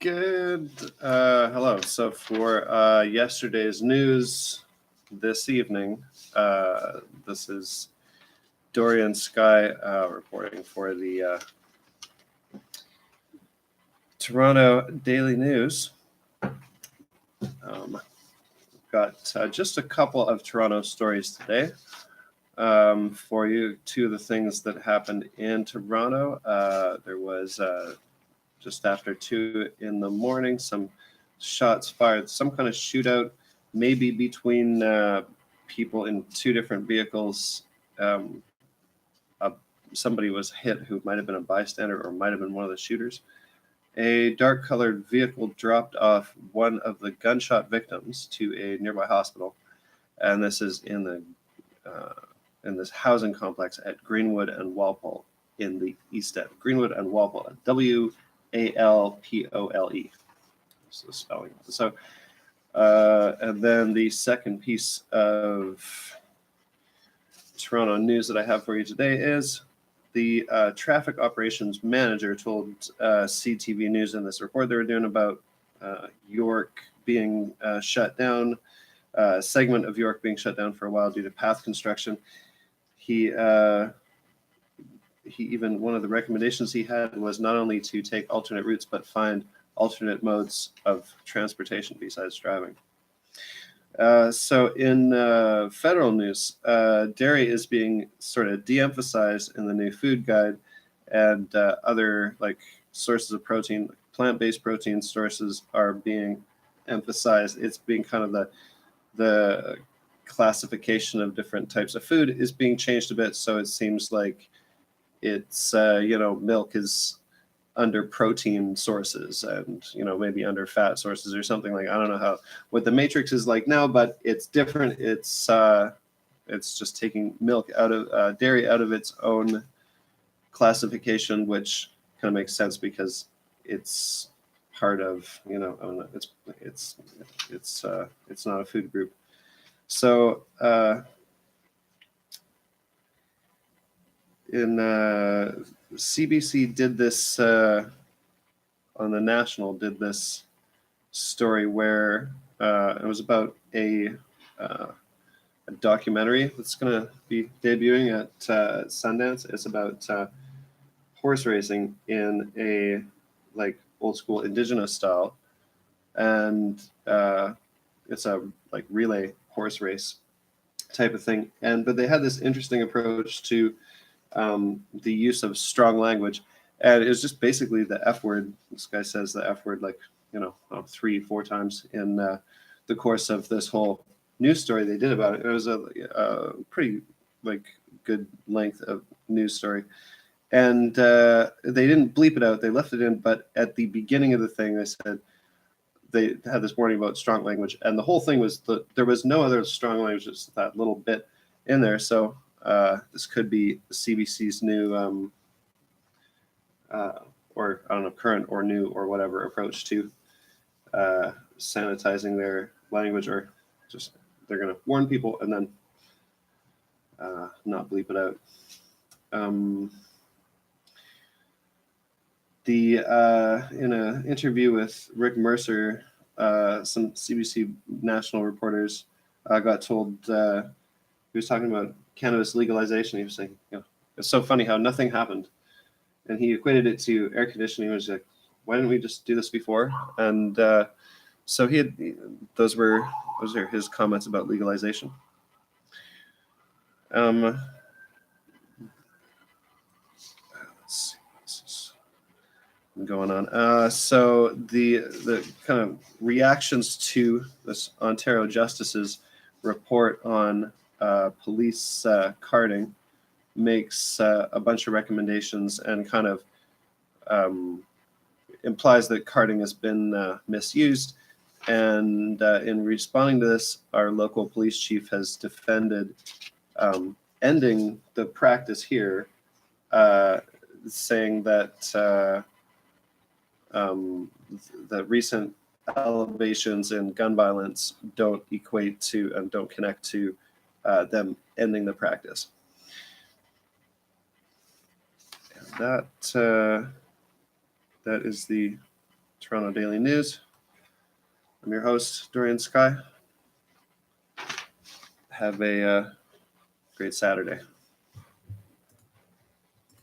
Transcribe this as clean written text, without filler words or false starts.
Good. Hello. So for yesterday's news this evening, this is Dorian Sky reporting for the Toronto Daily News. Got just a couple of Toronto stories today for you. Two of the things that happened in Toronto. There was just after 2 in the morning, some shots fired, some kind of shootout, maybe between people in two different vehicles. Somebody was hit who might have been a bystander or might have been one of the shooters. A dark-colored vehicle dropped off one of the gunshot victims to a nearby hospital, and this is in this housing complex at Greenwood and Walpole in the East End. Greenwood and Walpole, WALPOLE. So the spelling. So, and then the second piece of Toronto news that I have for you today is the traffic operations manager told CTV News in this report they were doing about York being shut down, a segment of York being shut down for a while due to path construction. He even, one of the recommendations he had was not only to take alternate routes, but find alternate modes of transportation besides driving. So in federal news, dairy is being sort of de-emphasized in the new food guide, and other like sources of protein, plant-based protein sources are being emphasized. It's being kind of the classification of different types of food is being changed a bit. So it seems like it's milk is under protein sources and maybe under fat sources or something. Like I don't know what the matrix is like now, but it's different. It's just taking milk out of dairy out of its own classification, which kind of makes sense because it's part of it's not a food group. So in CBC did this on the National did this story where it was about a documentary that's going to be debuting at Sundance. It's about horse racing in a like old school Indigenous style, and it's a like relay horse race type of thing. But they had this interesting approach to the use of strong language, and it was just basically the F word. This guy says the F word like 3-4 times in the course of this whole news story they did about it. It was a pretty like good length of news story, and they didn't bleep it out. They left it in, but at the beginning of the thing, they said they had this warning about strong language, and the whole thing was there was no other strong language, just that little bit in there. So this could be CBC's new, or I don't know, current or new or whatever approach to sanitizing their language, or just they're going to warn people and then not bleep it out. In an interview with Rick Mercer, some CBC national reporters got told he was talking about cannabis legalization. He was saying, it's so funny how nothing happened, and he equated it to air conditioning. He was like, why didn't we just do this before? And so those are his comments about legalization. Let's see what's going on. So the kind of reactions to this Ontario Justice's report on police carding makes a bunch of recommendations and kind of implies that carding has been misused. And in responding to this, our local police chief has defended ending the practice here, saying that the recent elevations in gun violence don't equate to and don't connect to them ending the practice. And that is the Toronto Daily News. I'm your host, Dorian Sky. Have a great Saturday.